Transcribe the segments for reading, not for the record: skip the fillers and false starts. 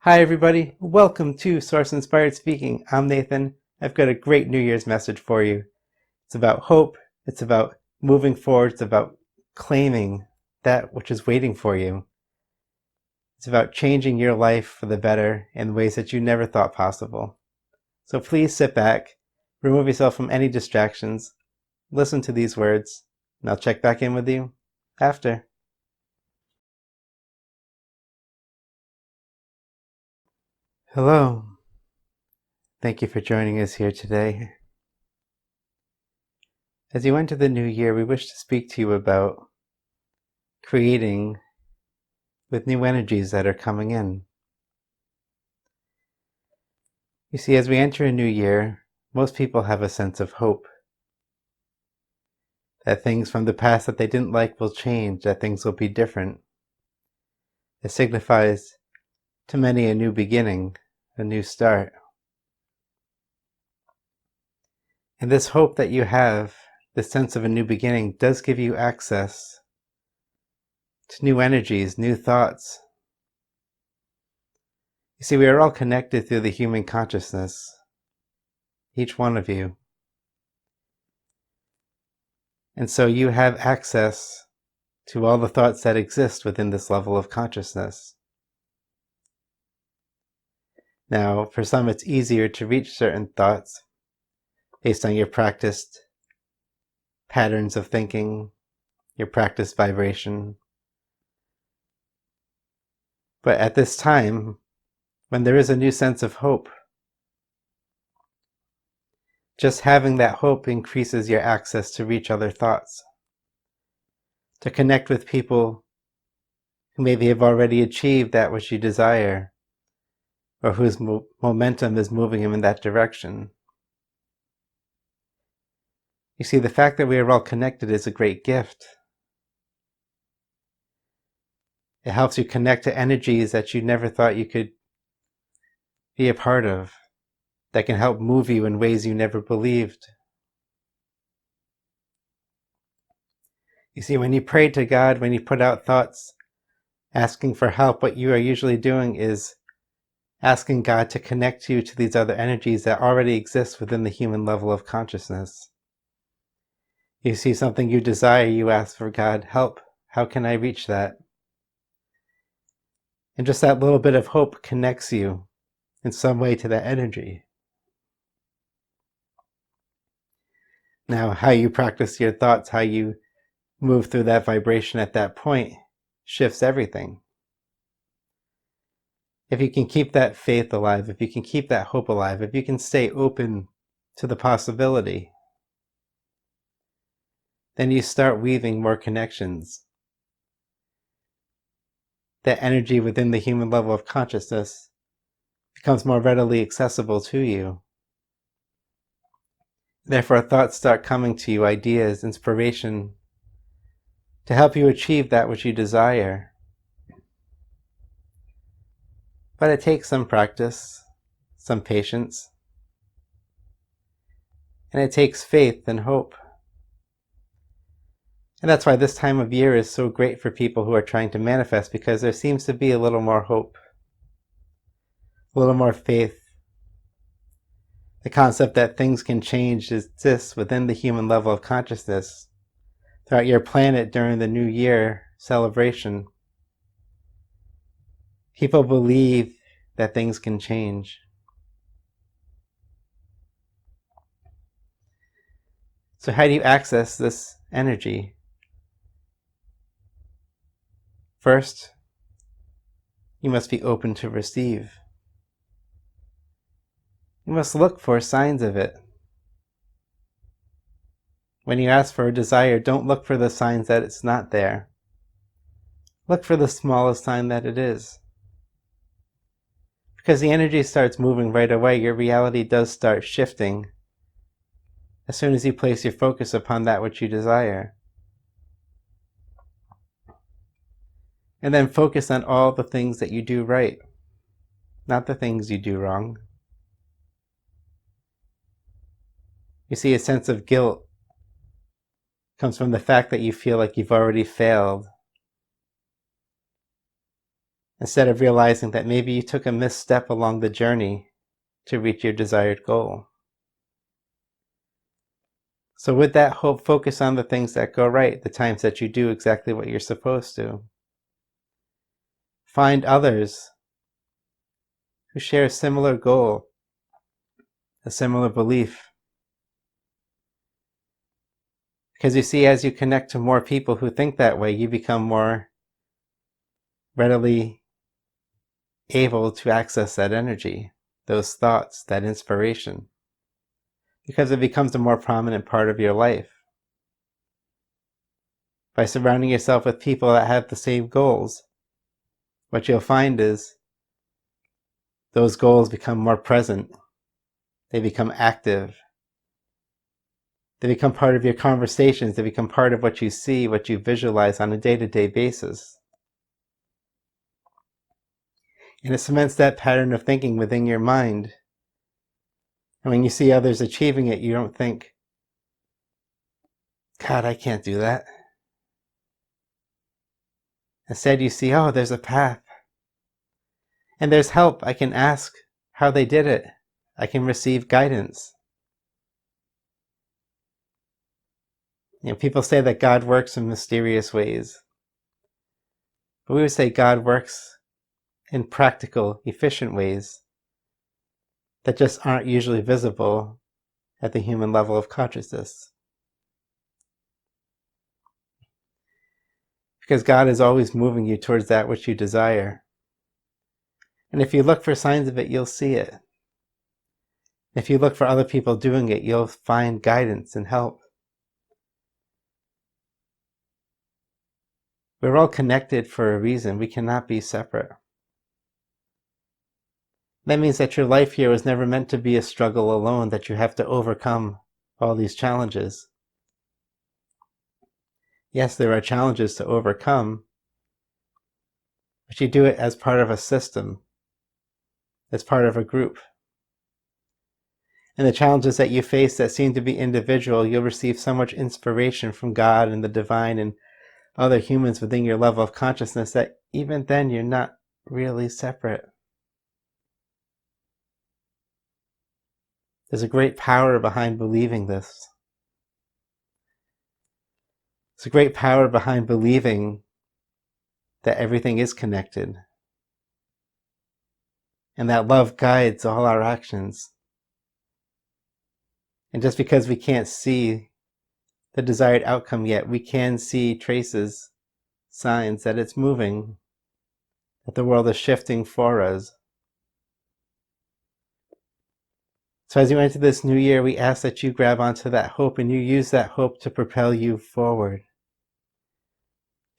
Hi everybody, welcome to Source Inspired Speaking. I'm Nathan. I've got a great New Year's message for you. It's about hope, it's about moving forward, it's about claiming that which is waiting for you. It's about changing your life for the better in ways that you never thought possible. So please sit back, remove yourself from any distractions, listen to these words, and I'll check back in with you after. Hello. Thank you for joining us here today. As you enter the new year, we wish to speak to you about creating with new energies that are coming in. You see, as we enter a new year, most people have a sense of hope. That things from the past that they didn't like will change, that things will be different. It signifies to many a new beginning, a new start. And this hope that you have, this sense of a new beginning, does give you access to new energies, new thoughts. You see, we are all connected through the human consciousness, each one of you. And so you have access to all the thoughts that exist within this level of consciousness. Now, for some, it's easier to reach certain thoughts based on your practiced patterns of thinking, your practiced vibration. But at this time, when there is a new sense of hope, just having that hope increases your access to reach other thoughts, to connect with people who maybe have already achieved that which you desire, or whose momentum is moving them in that direction. You see, the fact that we are all connected is a great gift. It helps you connect to energies that you never thought you could be a part of, that can help move you in ways you never believed. You see, when you pray to God, when you put out thoughts asking for help, what you are usually doing is asking God to connect you to these other energies that already exist within the human level of consciousness. You see something you desire, you ask for God, help. How can I reach that? And just that little bit of hope connects you in some way to that energy. Now, how you practice your thoughts, how you move through that vibration at that point shifts everything. If you can keep that faith alive, if you can keep that hope alive, if you can stay open to the possibility, then you start weaving more connections. That energy within the human level of consciousness becomes more readily accessible to you. Therefore, thoughts start coming to you, ideas, inspiration, to help you achieve that which you desire. But it takes some practice, some patience, and it takes faith and hope. And that's why this time of year is so great for people who are trying to manifest, because there seems to be a little more hope, a little more faith. The concept that things can change exists within the human level of consciousness throughout your planet during the New Year celebration. People believe that things can change. So how do you access this energy? First, you must be open to receive. You must look for signs of it. When you ask for a desire, don't look for the signs that it's not there. Look for the smallest sign that it is. Because the energy starts moving right away, your reality does start shifting as soon as you place your focus upon that which you desire. And then focus on all the things that you do right, not the things you do wrong. You see, a sense of guilt comes from the fact that you feel like you've already failed. instead of realizing that maybe you took a misstep along the journey to reach your desired goal. So with that hope, focus on the things that go right, the times that you do exactly what you're supposed to. Find others who share a similar goal, a similar belief. Because you see, as you connect to more people who think that way, you become more readily able to access that energy, those thoughts, that inspiration, because it becomes a more prominent part of your life. By surrounding yourself with people that have the same goals, what you'll find is those goals become more present. They become active. They become part of your conversations. They become part of what you see, what you visualize on a day-to-day basis. And it cements that pattern of thinking within your mind. And when you see others achieving it, you don't think, God, I can't do that. Instead, you see, oh, there's a path. And there's help. I can ask how they did it. I can receive guidance. People say that God works in mysterious ways. But we would say God works in practical, efficient ways that just aren't usually visible at the human level of consciousness. Because God is always moving you towards that which you desire. And if you look for signs of it, you'll see it. If you look for other people doing it, you'll find guidance and help. We're all connected for a reason. We cannot be separate. That means that your life here was never meant to be a struggle alone, that you have to overcome all these challenges. Yes, there are challenges to overcome, but you do it as part of a system, as part of a group. And the challenges that you face that seem to be individual, you'll receive so much inspiration from God and the divine and other humans within your level of consciousness that even then you're not really separate. There's a great power behind believing this. There's a great power behind believing that everything is connected and that love guides all our actions. And just because we can't see the desired outcome yet, we can see traces, signs that it's moving, that the world is shifting for us. So as you enter this new year, we ask that you grab onto that hope and you use that hope to propel you forward,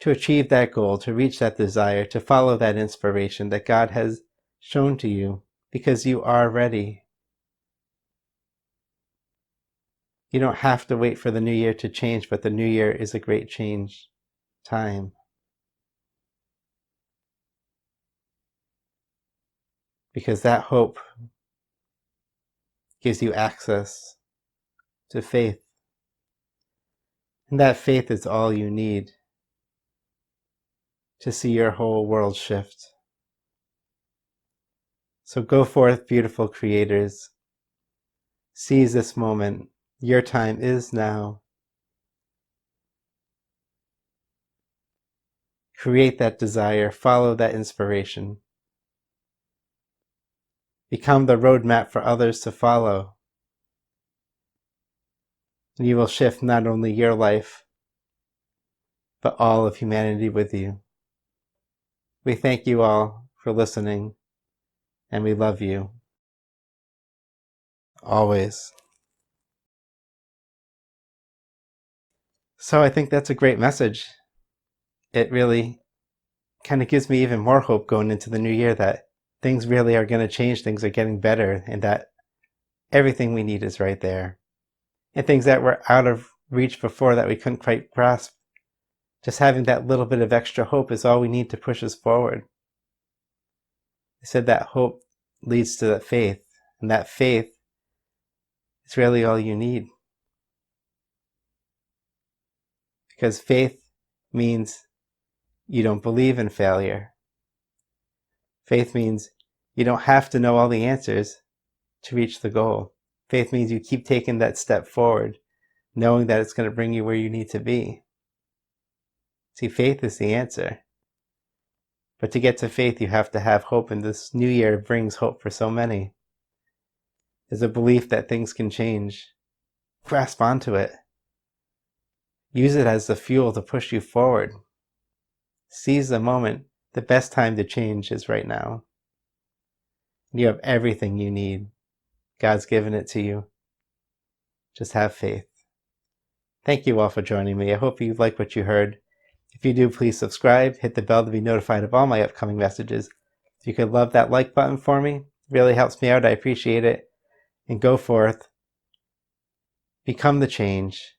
to achieve that goal, to reach that desire, to follow that inspiration that God has shown to you, because you are ready. You don't have to wait for the new year to change, but the new year is a great change time. Because that hope gives you access to faith. And that faith is all you need to see your whole world shift. So go forth, beautiful creators. Seize this moment. Your time is now. Create that desire. Follow that inspiration. Become the roadmap for others to follow. And you will shift not only your life, but all of humanity with you. We thank you all for listening, and we love you. Always. So I think that's a great message. It really kind of gives me even more hope going into the new year that things really are going to change, things are getting better, and that everything we need is right there. And things that were out of reach before that we couldn't quite grasp, just having that little bit of extra hope is all we need to push us forward. I said that hope leads to that faith, and that faith is really all you need. Because faith means you don't believe in failure. Faith means you don't have to know all the answers to reach the goal. Faith means you keep taking that step forward, knowing that it's going to bring you where you need to be. See, faith is the answer. But to get to faith, you have to have hope, and this new year brings hope for so many. There's a belief that things can change. Grasp onto it. Use it as the fuel to push you forward. Seize the moment. The best time to change is right now. You have everything you need. God's given it to you. Just have faith. Thank you all for joining me. I hope you like what you heard. If you do, please subscribe. Hit the bell to be notified of all my upcoming messages. If you could love that like button for me, it really helps me out. I appreciate it. And go forth. Become the change.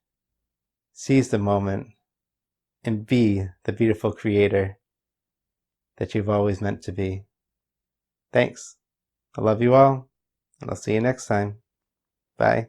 Seize the moment. And be the beautiful creator that you've always meant to be. Thanks. I love you all, and I'll see you next time. Bye.